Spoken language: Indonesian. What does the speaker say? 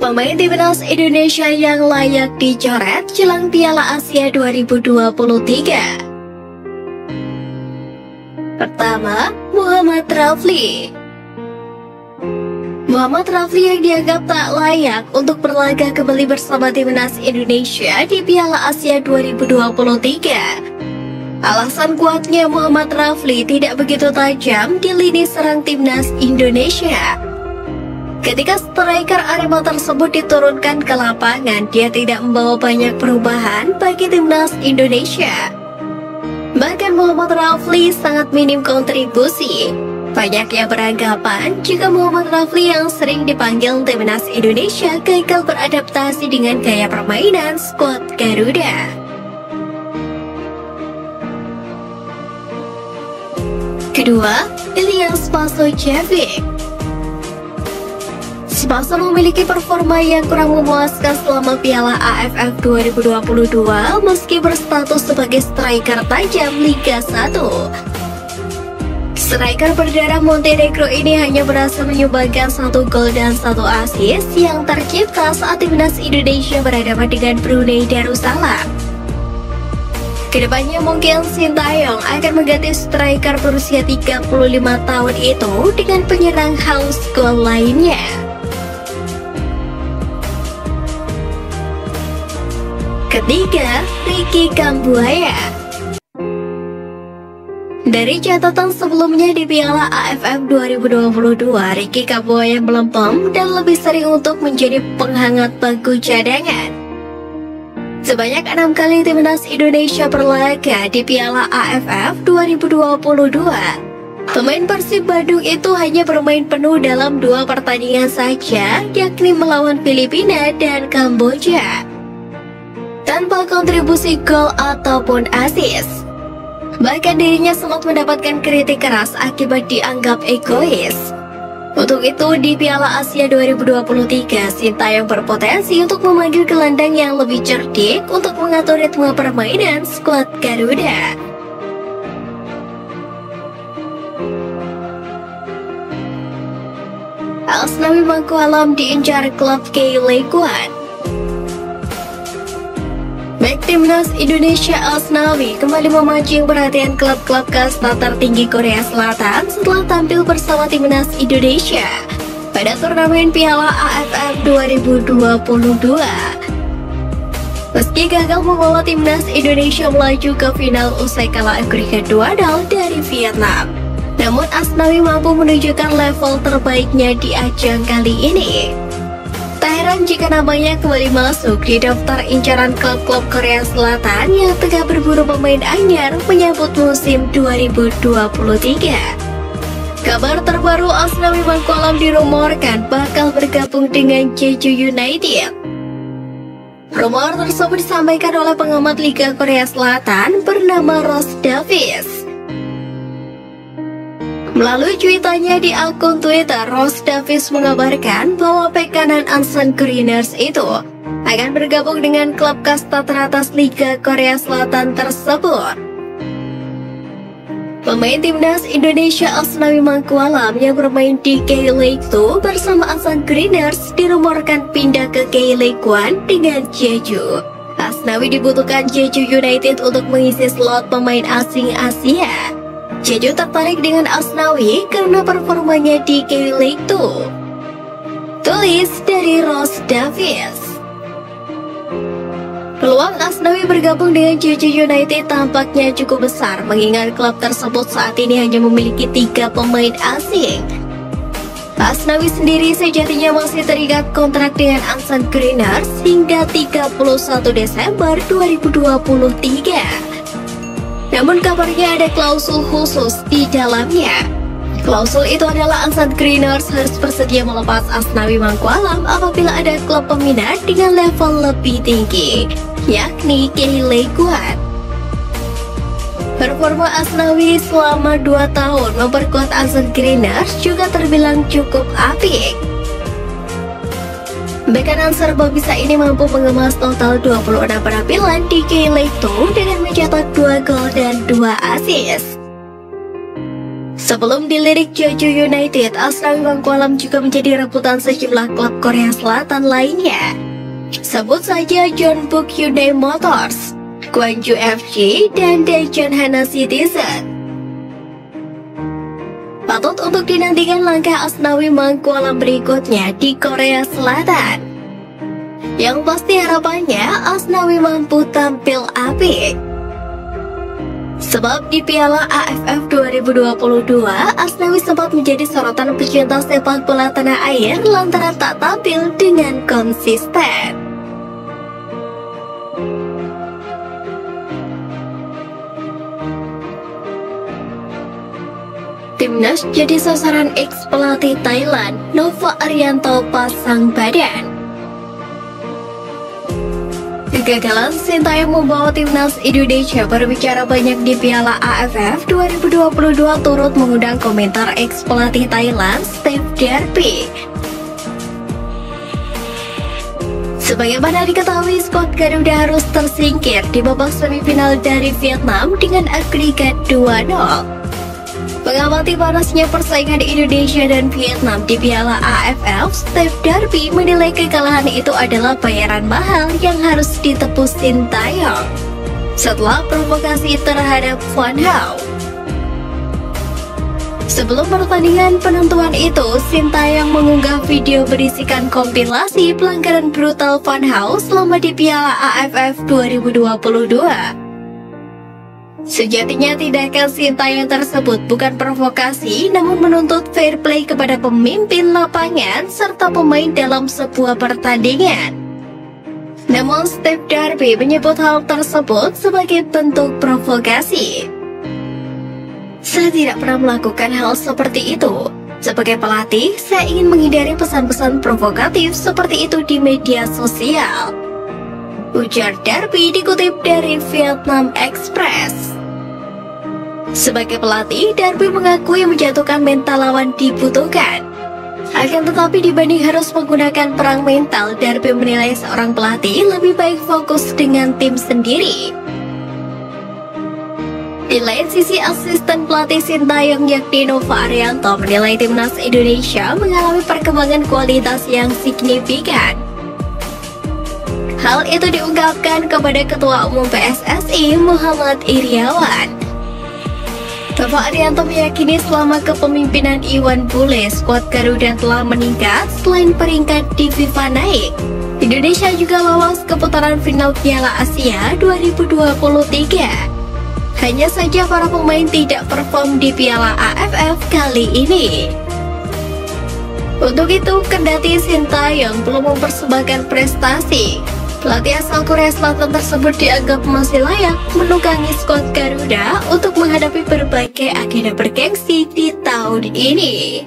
Pemain timnas Indonesia yang layak dicoret jelang Piala Asia 2023. Pertama, Muhammad Rafli. Muhammad Rafli yang dianggap tak layak untuk berlaga kembali bersama timnas Indonesia di Piala Asia 2023. Alasan kuatnya Muhammad Rafli tidak begitu tajam di lini serang timnas Indonesia. Ketika striker Arema tersebut diturunkan ke lapangan, dia tidak membawa banyak perubahan bagi timnas Indonesia. Bahkan Muhammad Rafli sangat minim kontribusi. Banyak yang beranggapan jika Muhammad Rafli yang sering dipanggil timnas Indonesia gagal beradaptasi dengan gaya permainan skuad Garuda. Kedua, Ilyas Spasojevic. Spaso memiliki performa yang kurang memuaskan selama Piala AFF 2022 meski berstatus sebagai striker tajam Liga 1. Striker berdarah Montenegro ini hanya berhasil menyumbangkan 1 gol dan 1 assist yang tercipta saat timnas Indonesia berhadapan dengan Brunei Darussalam. Kedepannya mungkin Sintayong akan mengganti striker berusia 35 tahun itu dengan penyerang haus gol lainnya. Ketiga, Ricky Kambuaya. Dari catatan sebelumnya di Piala AFF 2022, Ricky Kambuaya melempem dan lebih sering untuk menjadi penghangat bangku cadangan. Sebanyak 6 kali timnas Indonesia berlaga di Piala AFF 2022. Pemain Persib Bandung itu hanya bermain penuh dalam 2 pertandingan saja, yakni melawan Filipina dan Kamboja, tanpa kontribusi gol ataupun assist. Bahkan dirinya sempat mendapatkan kritik keras akibat dianggap egois. Untuk itu di Piala Asia 2023, Sintayong berpotensi untuk memanggil gelandang yang lebih cerdik untuk mengatur ritme permainan skuad Garuda. Asnawi Mangkualam diincar klub K-League One. Bek timnas Indonesia Asnawi kembali memancing perhatian klub-klub kasta tertinggi Korea Selatan setelah tampil bersama timnas Indonesia pada turnamen Piala AFF 2022. Meski gagal membawa timnas Indonesia melaju ke final usai kalah agregat 2-0 dari Vietnam, namun Asnawi mampu menunjukkan level terbaiknya di ajang kali ini. Tak heran jika namanya kembali masuk di daftar incaran klub-klub Korea Selatan yang tengah berburu pemain anyar menyambut musim 2023. Kabar terbaru, Asnawi Mangkualam dirumorkan bakal bergabung dengan Jeju United. Rumor tersebut disampaikan oleh pengamat Liga Korea Selatan bernama Ross Davis. Melalui cuitannya di akun Twitter, Ross Davis mengabarkan bahwa bek kanan Ansan Greeners itu akan bergabung dengan klub kasta teratas Liga Korea Selatan tersebut. Pemain timnas Indonesia Asnawi Mangkualam yang bermain di K-League 2 bersama Ansan Greeners dirumorkan pindah ke K-League 1 dengan Jeju. Asnawi dibutuhkan Jeju United untuk mengisi slot pemain asing Asia. Jeju tertarik dengan Asnawi karena performanya di K-League 2. Tulis dari Ross Davis. Peluang Asnawi bergabung dengan Jeju United tampaknya cukup besar mengingat klub tersebut saat ini hanya memiliki 3 pemain asing. Asnawi sendiri sejatinya masih terikat kontrak dengan Ansan Greeners hingga 31 Desember 2023. Namun kabarnya ada klausul khusus di dalamnya. Klausul itu adalah Ansan Greeners harus bersedia melepas Asnawi Mangkualam apabila ada klub peminat dengan level lebih tinggi, yakni K-League 1. Performa Asnawi selama 2 tahun memperkuat Ansan Greeners juga terbilang cukup apik. Bek kanan serba bisa ini mampu mengemas total 26 penampilan di K-League 2 dengan mencetak 2 gol dan 2 assist. Sebelum dilirik Jeju United, Asnawi Mangkualam juga menjadi rebutan sejumlah klub Korea Selatan lainnya. Sebut saja Jeonbuk Hyundai Motors, Gwangju FC, dan Daejeon Hana Citizen. Patut untuk dinantikan langkah Asnawi Mangkualam berikutnya di Korea Selatan. Yang pasti harapannya Asnawi mampu tampil apik. Sebab di Piala AFF 2022, Asnawi sempat menjadi sorotan pecinta sepak bola tanah air lantaran tak tampil dengan konsisten. Timnas jadi sasaran ex pelatih Thailand, Nova Arianto pasang badan. Kegagalan Sintayong membawa timnas Indonesia berbicara banyak di Piala AFF 2022 turut mengundang komentar ex pelatih Thailand, Steve Darby. Sebagaimana diketahui, skuad Garuda harus tersingkir di babak semifinal dari Vietnam dengan agregat 2-0. Mengamati panasnya persaingan Indonesia dan Vietnam di Piala AFF, Steve Darby menilai kekalahan itu adalah bayaran mahal yang harus ditebus Sintayong setelah provokasi terhadap Van Hal. Sebelum pertandingan penentuan itu, Sintayong mengunggah video berisikan kompilasi pelanggaran brutal Van Hal selama di Piala AFF 2022. Sejatinya tindakan Sintayong tersebut bukan provokasi, namun menuntut fair play kepada pemimpin lapangan serta pemain dalam sebuah pertandingan. Namun Steve Darby menyebut hal tersebut sebagai bentuk provokasi. Saya tidak pernah melakukan hal seperti itu. Sebagai pelatih, saya ingin menghindari pesan-pesan provokatif seperti itu di media sosial, ujar Darby dikutip dari Vietnam Express. Sebagai pelatih, Darby mengakui menjatuhkan mental lawan dibutuhkan. Akan tetapi dibanding harus menggunakan perang mental, Darby menilai seorang pelatih lebih baik fokus dengan tim sendiri. Di lain sisi, asisten pelatih Sintayong yakni Nova Arianto menilai timnas Indonesia mengalami perkembangan kualitas yang signifikan. Hal itu diungkapkan kepada Ketua Umum PSSI Muhammad Iriawan. Nova Arianto meyakini selama kepemimpinan Iwan Bule, skuad Garuda telah meningkat. Selain peringkat di FIFA naik, Indonesia juga lolos ke putaran final Piala Asia 2023. Hanya saja para pemain tidak perform di Piala AFF kali ini. Untuk itu, kendati Sintayong belum mempersembahkan prestasi, pelatih asal Korea Selatan tersebut dianggap masih layak menukangi skuad Garuda untuk menghadapi berbagai agenda bergengsi di tahun ini.